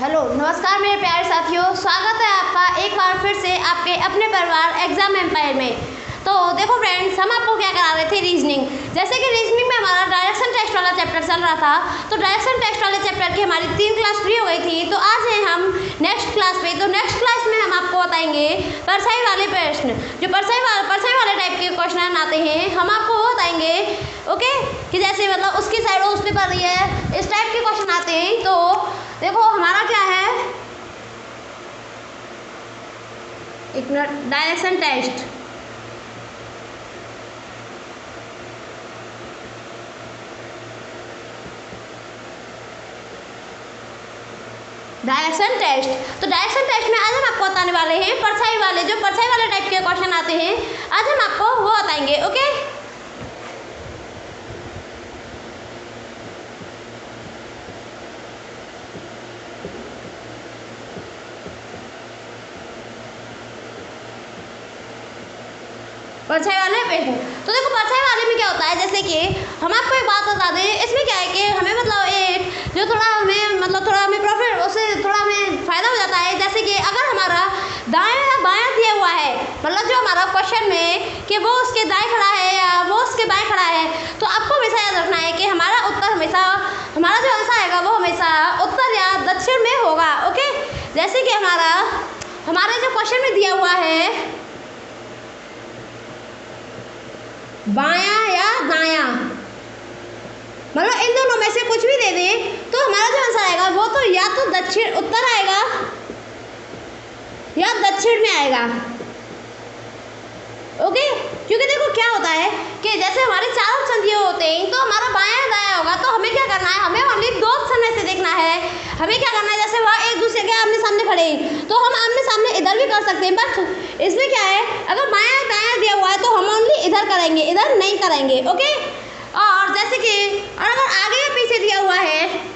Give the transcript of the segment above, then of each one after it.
Hello नमस्कार मेरे प्यारे साथियों, स्वागत है आपका एक बार फिर से आपके अपने परिवार एग्जाम एम्पायर में। तो देखो फ्रेंड्स, हम आपको क्या करा रहे थे, रीजनिंग। जैसे कि रीजनिंग में हमारा डायरेक्शन टेस्ट वाला चैप्टर चल रहा था, तो डायरेक्शन टेस्ट वाले चैप्टर की हमारी 3 क्लास फ्री हो गई थी। तो आज हैं हम नेक्स्ट क्लास पे। तो नेक्स्ट क्लास में हम आपको बताएंगे परछाई वाले प्रश्न, जो परछाई वाले टाइप के क्वेश्चन आते हैं, हम आपको वो बताएंगे। ओके, कि जैसे मतलब उसकी साइड उस पे पड़ रही है, इस टाइप के क्वेश्चन आते हैं। तो देखो हमारा क्या है, एक मिनट, डायरेक्शन टेस्ट। तो डायरेक्शन टेस्ट में आज हम आपको बताने वाले हैं परछाई वाले टाइप के क्वेश्चन आते हैं, आज हम आपको वो बताएंगे। ओके, परछाई वाले प्रश्न। तो देखो परछाई वाले में क्या होता है, जैसे कि हम आपको एक बात बता दें, इसमें क्या है कि हमें मतलब एक जो थोड़ा हमें प्रॉफिट, उससे थोड़ा हमें फ़ायदा हो जाता है। जैसे कि अगर हमारा दायां या बायां दिया हुआ है, मतलब जो हमारा क्वेश्चन में कि वो उसके दाएं खड़ा है या वो उसके बाएं खड़ा है, तो आपको हमेशा याद रखना है कि हमारा उत्तर हमेशा, हमारा जो आंसर आएगा वो हमेशा उत्तर या दक्षिण में होगा। ओके, जैसे कि हमारे जो क्वेश्चन में दिया हुआ है बायां या दायां, मतलब इन दोनों में से कुछ भी दे दे, तो हमारा जो आंसर आएगा वो तो या तो दक्षिण उत्तर आएगा या दक्षिण में आएगा। ओके, क्योंकि देखो क्या होता है कि जैसे हमारे 4 ऑप्शन दिए होते हैं, तो हमारा बायां दायां होगा, तो हमें क्या करना है, हमें ओनली 2 ऑप्शन में से देखना है। हमें क्या करना है, जैसे वह एक दूसरे के आमने सामने खड़े हैं, तो हम आमने सामने इधर भी कर सकते हैं, बट इसमें क्या है, अगर बायां दायां दिया हुआ है तो हम ओनली इधर करेंगे, इधर नहीं करेंगे। ओके, और जैसे कि अगर आगे या पीछे दिया हुआ है,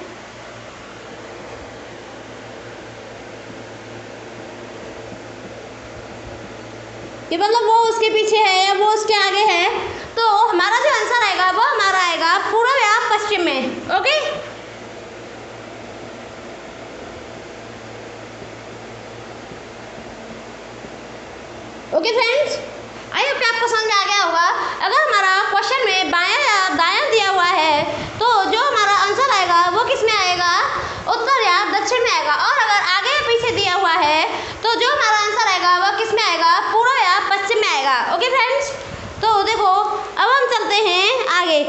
कि मतलब वो उसके पीछे है या वो उसके आगे है, तो हमारा जो आंसर आएगा वो हमारा आएगा पूर्व या पश्चिम में। Okay, okay friends, I hope कि आपको समझ में आ गया होगा। अगर हमारा क्वेश्चन में बायां या दायां दिया हुआ है, तो जो हमारा आंसर आएगा वो किस में आएगा, उत्तर या दक्षिण में आएगा। और अगर आगे या पीछे दिया हुआ है, तो जो हमारा आंसर आएगा वो किस में आएगा, पूर्व या पश्चिम में आएगा। ओके फ्रेंड्स, तो देखो अब हम चलते हैं आगे।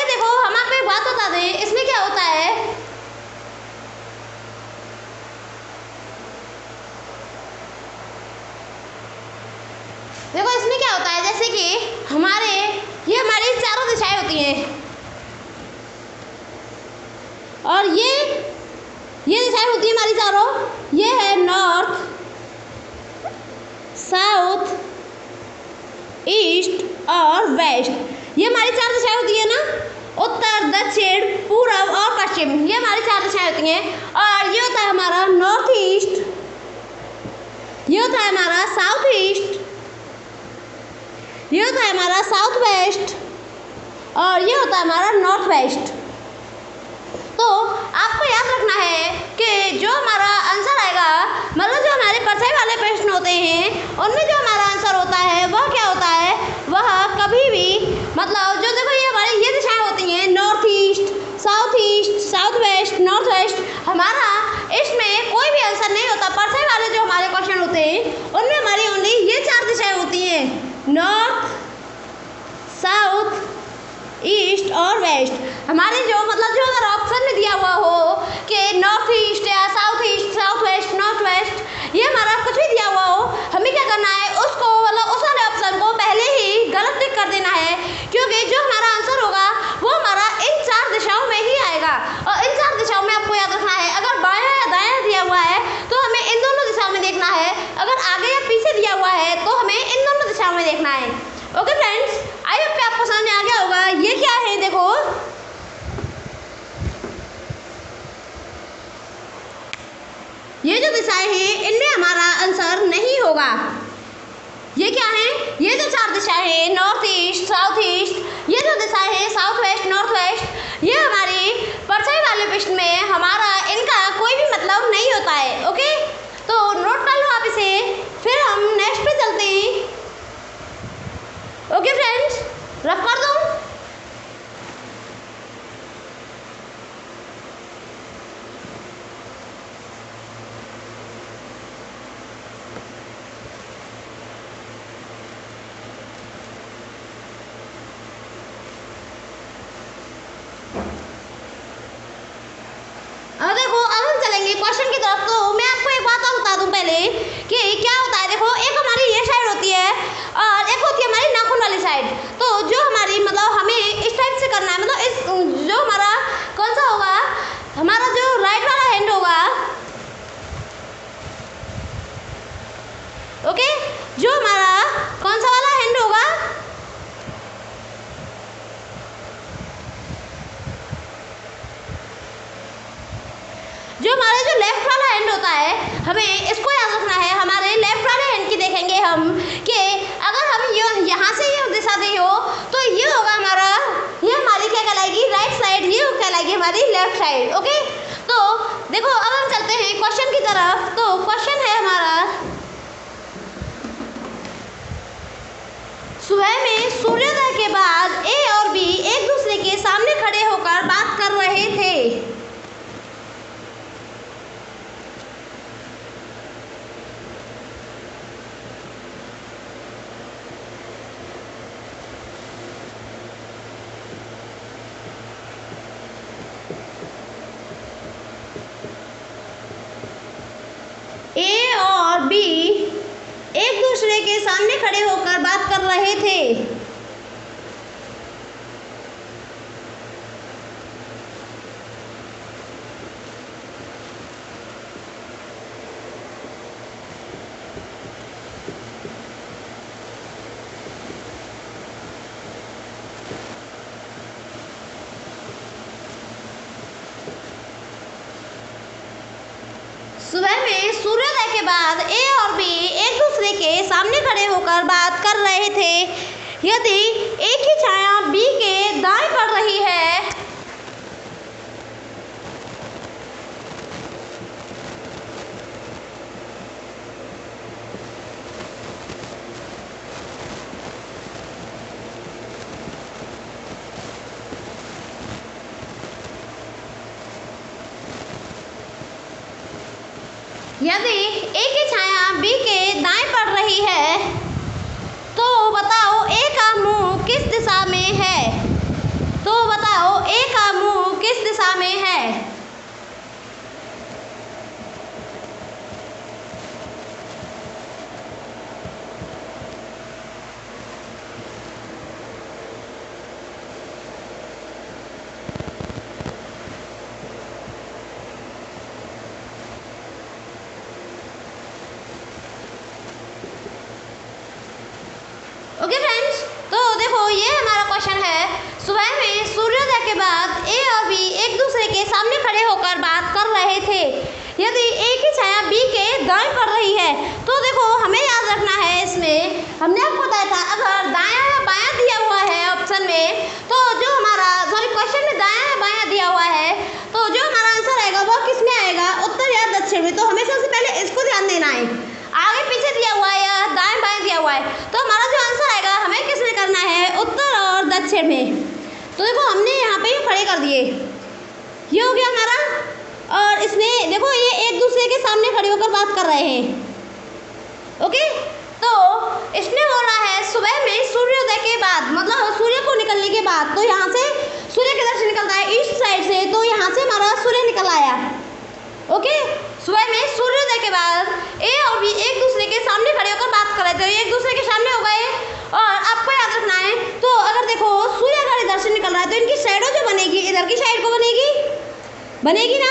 देखो हम आपको एक बात बता दें, इसमें क्या होता है, देखो इसमें क्या होता है, जैसे कि ये हमारी चारों दिशाएं होती हैं, और ये दिशाएं होती है हमारी चारों, ये है नॉर्थ, साउथ, ईस्ट और वेस्ट। ये हमारी 4 दिशाएं होती है ना, उत्तर, दक्षिण, पूर्व और पश्चिम, ये हमारी 4 दिशाएं होती हैं। और ये होता है हमारा नॉर्थ ईस्ट, ये होता है हमारा साउथ ईस्ट, ये होता है हमारा साउथ वेस्ट, और ये होता है हमारा नॉर्थ वेस्ट। तो आपको याद रखना है कि जो हमारा आंसर आएगा, मतलब जो हमारे परछाई वाले प्रश्न होते हैं, उनमें जो हमारा आंसर होता है वह क्या होता है, वह कभी भी मतलब जो देखो ये हमारी ये दिशाएं होती हैं, north east, south west, north west, हमारा इसमें कोई भी आंसर नहीं होता। परछाई वाले जो हमारे क्वेश्चन होते हैं, उनमें हमारी ओनली ये 4 दिशाएं होती हैं, नॉर्थ, साउथ, ईस्ट और वेस्ट। हमारे जो अगर ऑप्शन में दिया हुआ हो कि नॉर्थ ईस्ट या south east, south west, north west, ये हमारा कुछ भी दिया हुआ हो, हमें क्या करना है, उसको मतलब उस वाले ऑप्शन को पहले ही गलत टिक कर देना है, क्योंकि जो हमारा आंसर होगा वो हमारा इन 4 दिशाओं में ही आएगा। और इन 4 दिशाओं में आपको याद रखना है, अगर बायां या दायां दिया हुआ है तो हमें इन दोनों दिशाओं में देखना है, अगर आगे या पीछे दिया हुआ है तो हमें इन दोनों दिशाओं में देखना है। ओके फ्रेंड्स, आई होप आपको समझ में आ गया होगा। ये क्या है, देखो ये जो दिशाएं हैं, इनमें हमारा आंसर नहीं होगा। ये क्या है, ये जो 4 दिशाएं हैं, नॉर्थ ईस्ट, साउथ ईस्ट, ये जो दिशाएं हैं साउथ वेस्ट, नॉर्थ वेस्ट, ये हमारी परछाई वाले प्रश्न में हमारा इनका कोई भी मतलब नहीं होता। क्वेश्चन की तरफ, तो मैं आपको एक बात और बता दूं पहले कि क्या होता है। देखो, एक हमारी ये साइड होती है और एक होती है हमारी नाखून वाली साइड। तो जो हमारी मतलब हमें इस टाइप से करना है, मतलब इस जो हमारा कौन सा होगा, हमारा जो राइट वाला हैंड होगा, ओके, जो हमारा कौन सा वाला हैंड होगा, जो हमारे जो लेफ्ट वाला हैंड होता है, हमें इसको याद रखना है। हमारे लेफ्ट वाले हैंड की देखेंगे हम कि अगर हम यहाँ से ये दिशा दी हो तो ये होगा हमारा, ये हमारी क्या कहलाएगी, राइट साइड, ये कहलाएगी हमारी लेफ्ट साइड। ओके, तो देखो अब हम चलते हैं क्वेश्चन की तरफ। तो क्वेश्चन है हमारा, सुबह में सूर्योदय के बाद ए और बी एक दूसरे के सामने खड़े होकर बात कर रहे थे। ए और बी एक दूसरे के सामने खड़े होकर बात कर रहे थे। सुबह में सूर्योदय के बाद ए और बी एक दूसरे के सामने खड़े होकर बात कर रहे थे। यदि ए की छाया बी के दाएं पड़ रही है, यदि ए की छाया बी के दाएं पड़ रही है तो बताओ ए का मुंह किस दिशा में है। तो बताओ ए का मुंह किस दिशा में है। ओके फ्रेंड्स, तो देखो ये हमारा क्वेश्चन है। सुबह में सूर्योदय के बाद ए और बी एक दूसरे के सामने खड़े होकर बात कर रहे थे। यदि ए की छाया बी के दाएं पड़ रही है तो देखो हमें याद रखना है, इसमें हमने आपको बताया था अगर दायां या बायां दिया हुआ है ऑप्शन में, तो जो हमारा सॉरी क्वेश्चन में दायां या बायां दिया हुआ है तो जो हमारा आंसर आएगा वो किस में आएगा, उत्तर या दक्षिण में। तो हमें सबसे पहले इसको ध्यान देना है, आगे पीछे दिया हुआ है या दाएं बाएं दिया हुआ है, तो हमारा जो आंसर आएगा हमें किस में करना है, उत्तर और दक्षिण में। तो देखो हमने यहाँ पे खड़े कर दिए, ये हो गया हमारा, और इसमें देखो ये एक दूसरे के सामने खड़े होकर बात कर रहे हैं। ओके, तो इसने बोला है सुबह में सूर्योदय के बाद, मतलब सूर्य को निकलने के बाद, तो यहाँ से सूर्य किधर से निकलता है, ईस्ट साइड से, तो यहाँ से हमारा सूर्य निकल आया। ओके, सुबह में सूर्योदय के बाद ए और बी एक दूसरे के सामने खड़े होकर बात कर रहे थे, एक दूसरे के सामने हो गए। और आपको याद रखना है, तो अगर देखो सूर्य अगर इधर से निकल रहा है तो इनकी शैडो जो बनेगी इधर की साइड को बनेगी ना।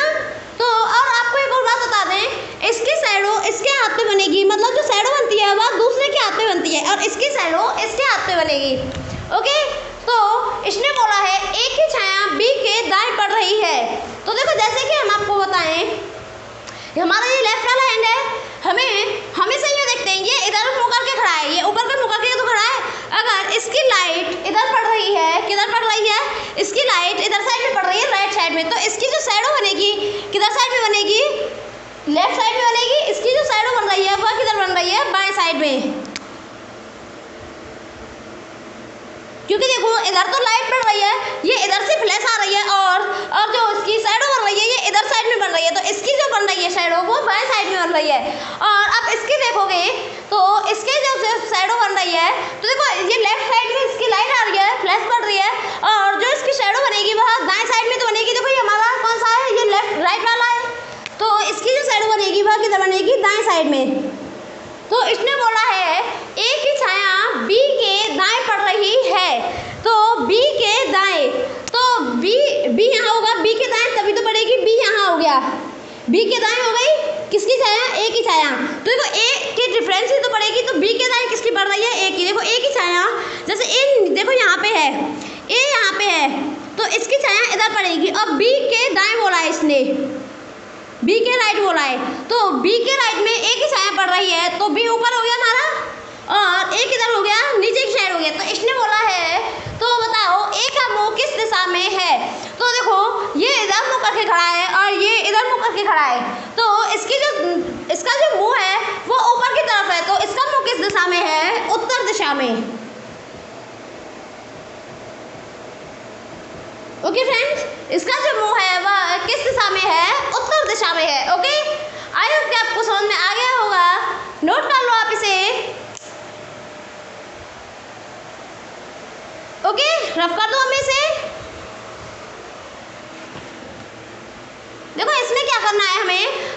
तो और आपको एक और बात बता दें, इसकी शैडो इसके हाथ में बनेगी, मतलब जो शैडो बनती है वह दूसरे के हाथ में बनती है, और इसकी शैडो इसके हाथ में बनेगी। ओके, तो इसने बोला है ए की छाया बी के दाएं पड़ रही है। तो देखो जैसे कि हम आपको बताएं, हमारा ये लेफ्ट वाला हैंड है, हमें हमेशा ये देखते हैं ये इधर मुँह करके खड़ा है, ये ऊपर का मुँह करके तो खड़ा है। अगर इसकी लाइट इधर पड़ रही है, किधर पड़ रही है, इसकी लाइट इधर साइड में पड़ रही है, राइट साइड में, तो इसकी जो शैडो बनेगी किधर साइड में बनेगी, लेफ्ट साइड में बनेगी। इसकी जो शैडो बन रही है वह किधर बन रही है, बाएं साइड में, क्योंकि देखो इधर तो लाइट पड़ रही है, ये इधर से फ्लैश आ रही है, और जो इसकी शैडो बन रही है ये इधर साइड में बन रही है, तो इसकी जो बन रही है शैडो वो बाएं साइड में बन रही है। और अब इसकी देखोगे तो इसके जो शैडो बन रही है, तो देखो ये लेफ्ट साइड में इसकी लाइट आ रही है, फ्लैश पड़ रही है, और जो इसकी शैडो बनेगी वह दाएं साइड में तो बनेगी। देखो ये हमारा कौन सा है, ये लेफ्ट राइट वाला है, तो इसकी बी के दाएं हो गई किसकी छाया, ए की छाया। तो देखो ए की डिफरेंस ही तो पड़ेगी, तो बी के दाएं किसकी बढ़ रही है, ए की। देखो ए की छाया जैसे ए देखो यहाँ पे है, ए यहाँ पे है, तो इसकी छाया इधर पड़ेगी। अब बी के दाएं बोला है इसने, बी के राइट बोला है, तो बी के राइट में ए की छाया पड़ रही है, तो बी ऊपर हो गया हमारा और ए किधर हो गया, नीचे की साइड हो गया। तो इसने बोला है, तो बताओ ए का मुंह किस दिशा में है। तो देखो ये इधर मुंह करके खड़ा है और ये इधर मुंह करके खड़ा है, तो इसका जो मुंह है वो ऊपर की तरफ है, तो इसका मुंह किस दिशा में है, उत्तर दिशा में। ओके फ्रेंड्स, इसका जो मुंह है वह किस दिशा में है, उत्तर दिशा में है। ओके, आई होप कि आपको समझ में आ गया होगा, नोट कर लो आप इसे। ओके, रफ कर दो हमें इसे। देखो इसमें क्या करना है,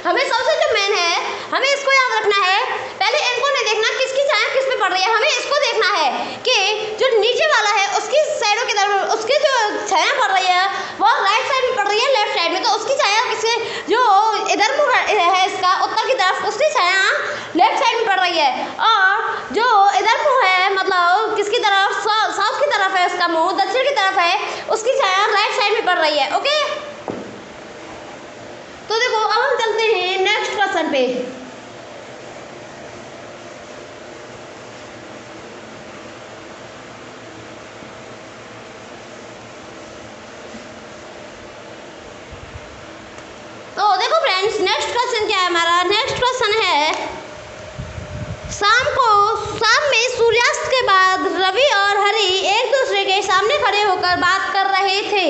हमें सबसे जो मेन है, हमें इसको याद रखना है। पहले इनको नहीं देखना किसकी छाया किस पे पड़ रही है, हमें इसको देखना है कि जो नीचे वाला है उसकी साइडों की तरफ उसकी जो छाया पड़ रही है वो राइट साइड में पड़ रही है, लेफ्ट साइड में, तो उसकी छाया किसके, जो इधर मुंह है इसका उत्तर की तरफ, उसकी छाया लेफ्ट साइड में पड़ रही है। और जो इधर मुंह है मतलब किसकी तरफ, साउथ की तरफ है उसका मुंह, दक्षिण की तरफ है, उसकी छाया राइट साइड में पड़ रही है। ओके, तो देखो अब हम चलते हैं नेक्स्ट क्वेश्चन पे। तो देखो फ्रेंड्स नेक्स्ट क्वेश्चन क्या है हमारा, नेक्स्ट क्वेश्चन है शाम में सूर्यास्त के बाद रवि और हरि एक दूसरे के सामने खड़े होकर बात कर रहे थे।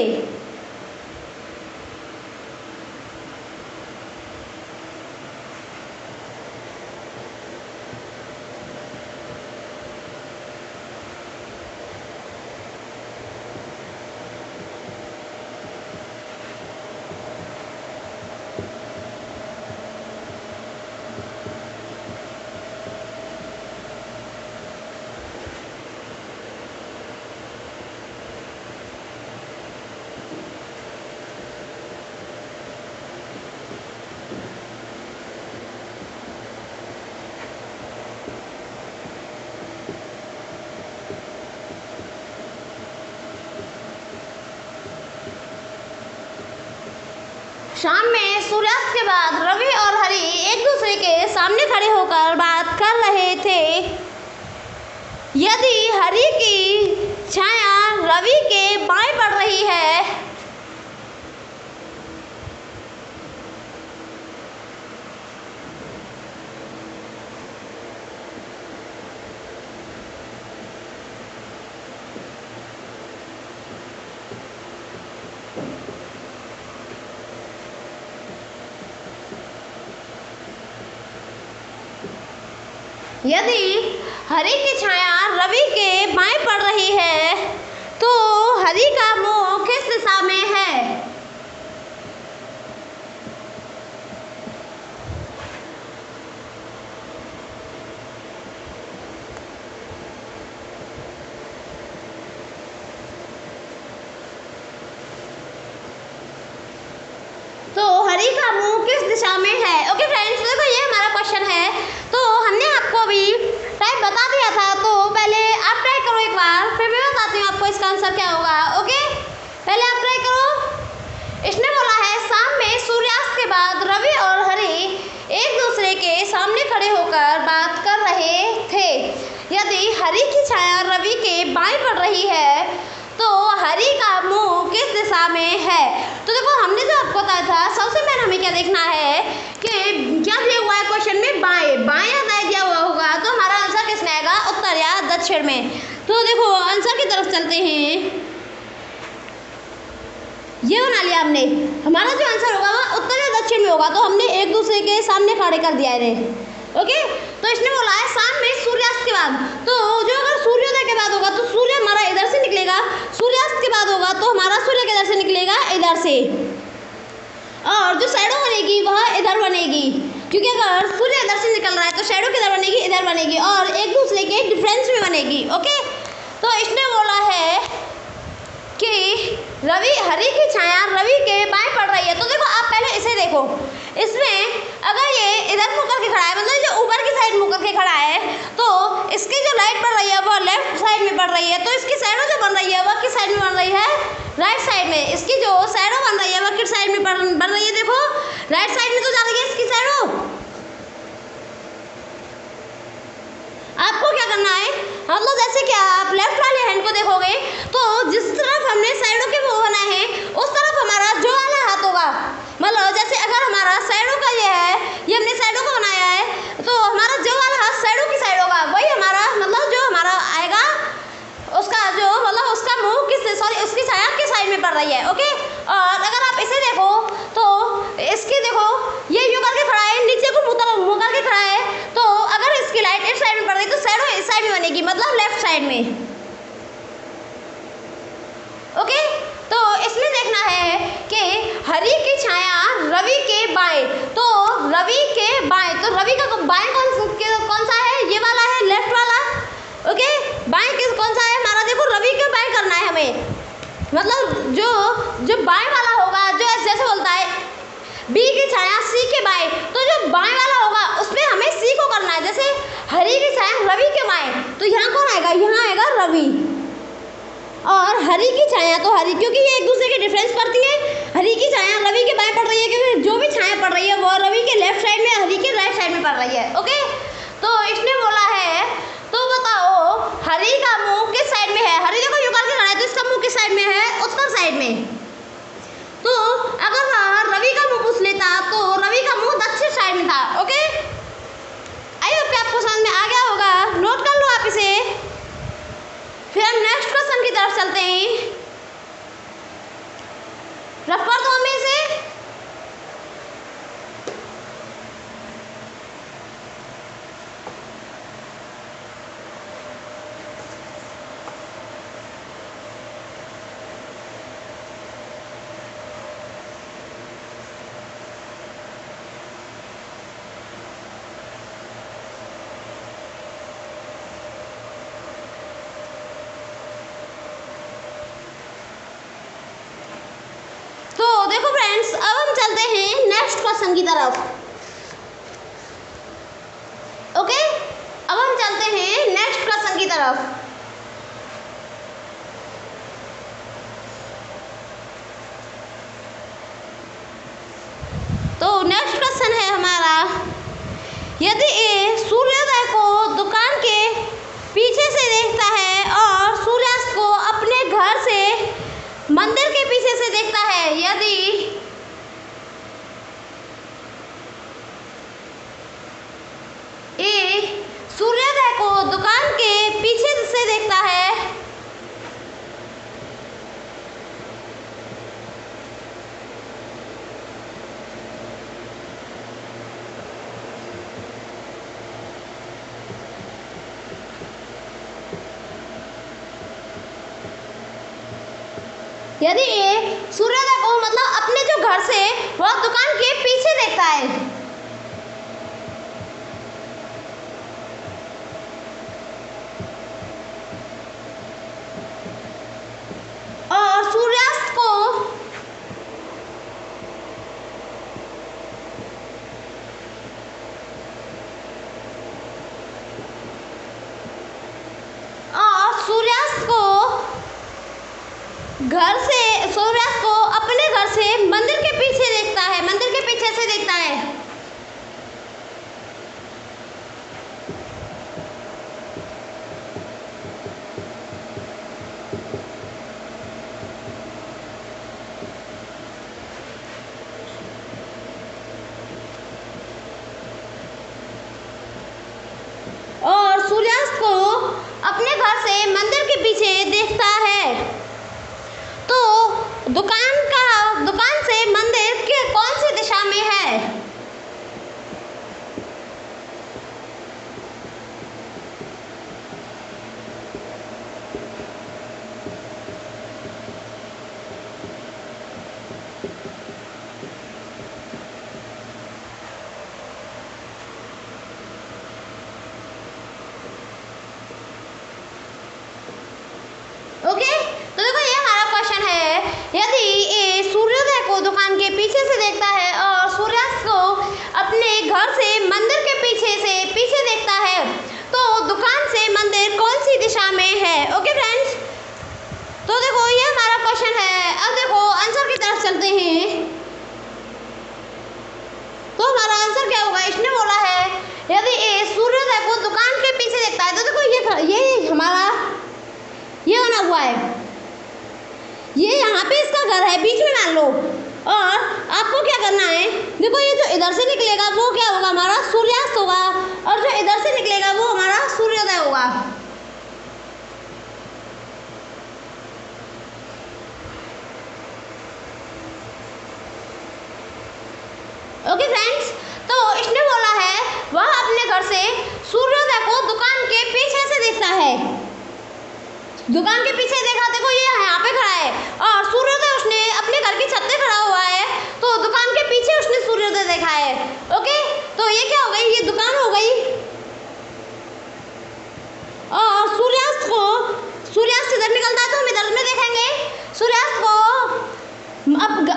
शाम में सूर्यास्त के बाद रवि और हरि एक दूसरे के सामने खड़े होकर बात कर रहे थे। यदि हरि की छाया रवि के बाएं पड़ रही है यदि हरि की छाया रवि के बाएं पड़ रही है तो हरि का मुंह किस दिशा में है। तो हरि का मुंह किस दिशा में है। ओके फ्रेंड्स, देखो ये हमारा क्वेश्चन है, तो हमने आपको अभी टाइप बता दिया था, तो पहले आप ट्राई करो एक बार, फिर मैं बताती हूँ आपको इसका आंसर क्या होगा। ओके, पहले आप ट्राई करो। इसने बोला है शाम में सूर्यास्त के बाद रवि और हरि एक दूसरे के सामने खड़े होकर बात कर रहे थे। यदि हरि की छाया रवि के बाएं पड़ रही है तो हरि का मुंह किस दिशा में है। तो देखो हमने जो आपको बताया था, सबसे पहले हमें क्या देखना है कि क्या दिया हुआ है क्वेश्चन में, बाएं बाएं या दाएं दिया हुआ होगा, तो हमारा आंसर किस में आएगा, उत्तर या दक्षिण में। तो देखो आंसर की तरफ चलते हैं, ये बना लिया हमने, हमारा जो आंसर होगा वो उत्तर या दक्षिण में होगा, तो हमने एक दूसरे के सामने खड़े कर दिया है। ओके, तो इसने बोला है शाम में सूर्यास्त के बाद, तो जो अगर सूर्योदय के बाद होगा तो सूर्य हमारा इधर से निकलेगा, सूर्यास्त के बाद होगा तो हमारा सूर्य किधर से निकलेगा, इधर से, और जो शैडो बनेगी वह इधर बनेगी, क्योंकि अगर सूर्य इधर से निकल रहा है तो शैडो किधर बनेगी, इधर बनेगी, और एक दूसरे के डिफरेंस में बनेगी। ओके, तो इसने बोला है कि हरि की छाया रवि के बाएं पड़ रही है। तो देखो आप पहले इसे देखो, इस इसकी शैडो जो बन रही है वह किस साइड में बन रही है, राइट साइड में। इसकी जो शैडो बन रही है वह किस साइड में बन रही है, देखो राइट साइड में तो जा रही है इसकी शैडो। आपको क्या करना है, मतलब जैसे कि आप लेफ्ट वाले हैंड को देखोगे तो जिस तरफ हमने शैडो के वो बनाए हैं उस तरफ हमारा जो वाला हाथ होगा, मतलब जैसे अगर हमारा शैडो का ये है, ये हमने शैडो को बनाया है तो हमारा जो वाला हाथ शैडो की साइड होगा वही हमारा, मतलब जो हमारा आएगा उसका जो, मतलब उसका मुंह किस, सॉरी उसकी छाया किस साइड में पड़ रही है। ओके, और अगर आप इसे देखो तो इसकी देखो ये यूं करके खड़ा है, नीचे को मुंह करके खड़ा है, तो अगर इसकी लाइट इस साइड में पड़ रही तो शैडो इस साइड में बनेगी, मतलब लेफ्ट साइड में। ओके, तो इसमें देखना है कि हरि की छाया रवि के बाएं, तो रवि के बाएं, तो रवि का बाएं कौन सा है, ये वाला है लेफ्ट वाला। ओके, बाएं कौन सा है हमारा, देखो रवि के बाएं करना है हमें, मतलब जो बाएं वाला होगा, जो जैसे बोलता है बी की छाया सी के बाएं, तो जो बाएं वाला होगा उसमें हमें सी को करना है। जैसे हरि की छाया रवि के बाएं, तो यहाँ कौन आएगा, यहाँ आएगा रवि। और हरि की छाया, तो हरि, क्योंकि ये एक दूसरे के डिफरेंस करती है, हरि की छाया रवि के बाएं पड़ रही है, क्योंकि जो भी छाया पड़ रही है वो रवि के लेफ्ट साइड में, हरि के राइट साइड में पड़ रही है। ओके, तो इसने बोला है, तो बताओ हरि का मुंह किस साइड में है, हरि देखो यूं करके खड़ा है तो इसका मुंह किस साइड में है, उत्तर साइड में। तो अगर रवि का मुंह पूछ लेता तो रवि का मुंह दक्षिण साइड में था। ओके, आई होप कि आपको समझ में आ गया होगा, नोट कर लो आप इसे। फिर हम नेक्स्ट क्वेश्चन की तरफ चलते हैं, रफ कर दो हमें इसे। तो देखो फ्रेंड्स, अब हम चलते हैं नेक्स्ट क्वेश्चन की तरफ। ओके, अब हम चलते हैं नेक्स्ट क्वेश्चन की तरफ। तो नेक्स्ट क्वेश्चन है हमारा, यदि ए सूर्योदय को दुकान के पीछे से देखता है और सूर्यास्त को अपने घर से मंदिर के पीछे से देखता है, यदि ए सूर्योदय को दुकान के पीछे से देखता है यदि ए सूर्योदय को, मतलब अपने जो घर से वह दुकान के पीछे देखता है, और सूर्यास्त को घर से, सूर्यास्त को अपने घर से मंदिर के पीछे देखता है, मंदिर के पीछे से देखता है। और सूर्यास्त को अपने घर से मंदिर के पीछे देखता है, तो दुकान से मंदिर के कौन सी दिशा में है? ओके, तो देखो ये हमारा क्वेश्चन है, यदि सी दिशा में है। ओके फ्रेंड्स, तो देखो ये हमारा क्वेश्चन है। अब देखो आंसर की तरफ चलते हैं। तो हमारा आंसर क्या होगा? इसने बोला है यदि ए सूर्योदय को दुकान के पीछे देखता है, तो देखो ये हमारा ये बना हुआ है, ये यहाँ पे इसका घर है बीच में मान लो, और आपको क्या करना है, देखो ये जो इधर से निकलेगा वो क्या होगा? हमारा सूर्यास्त होगा, और जो इधर से निकलेगा वो हमारा सूर्योदय होगा। ओके फ्रेंड्स, तो इसने बोला है वह अपने घर से सूर्योदय को दुकान के पीछे से देखता है। दुकान के पीछे देखा, देखो ये यहाँ पे खड़ा है, और सूर्योदय उसने अपने घर की छत पे खड़ा हुआ है, तो दुकान के पीछे उसने सूर्योदय देखा है। ओके, तो ये क्या हो गई? ये दुकान हो गई। और सूर्यास्त इधर निकलता है तो हम इधर में देखेंगे। सूर्यास्त को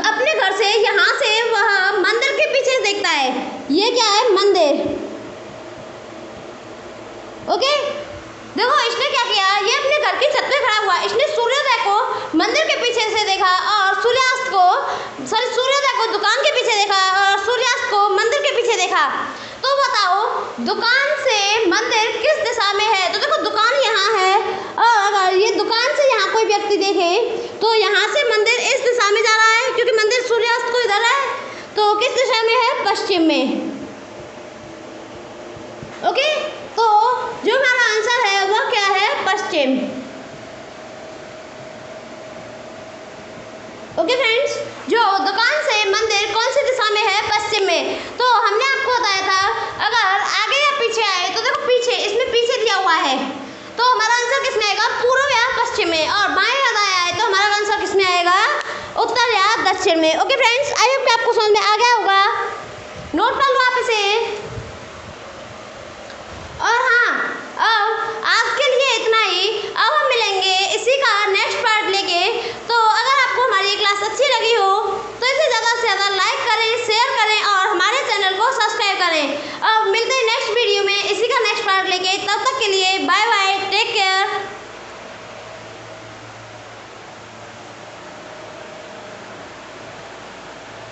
अपने घर से यहाँ से वह मंदिर के पीछे देखता है। ये क्या है? मंदिर। ओके, देखो इसने क्या किया, ये अपने घर की छत पे खड़ा हुआ, इसने सूर्योदय को मंदिर के पीछे से देखा, और सूर्योदय को दुकान के पीछे देखा, और सूर्यास्त को मंदिर के पीछे देखा। तो बताओ दुकान से मंदिर किस दिशा में है? तो देखो दुकान यहाँ है, और अगर ये दुकान से यहाँ कोई व्यक्ति देखे तो यहाँ से मंदिर इस दिशा में जा रहा है, क्योंकि मंदिर सूर्यास्त को इधर है, तो किस दिशा में है? पश्चिम में। ओके, तो जो हमारा आंसर है वह क्या है? पश्चिम। ओके फ्रेंड्स, जो दुकान से मंदिर कौन सी दिशा में है? पश्चिम में। तो हमने आपको बताया था अगर आगे या पीछे आए, तो देखो पीछे, इसमें पीछे दिया हुआ है, तो हमारा आंसर किसमें आएगा? पूर्व या पश्चिम में। और बाएं या दाएं आए तो हमारा आंसर किसमें आएगा? उत्तर या दक्षिण में। ओके फ्रेंड्स, आई होप कि आपको समझ में आ गया होगा। नोट कर लो आप इसे। और हाँ,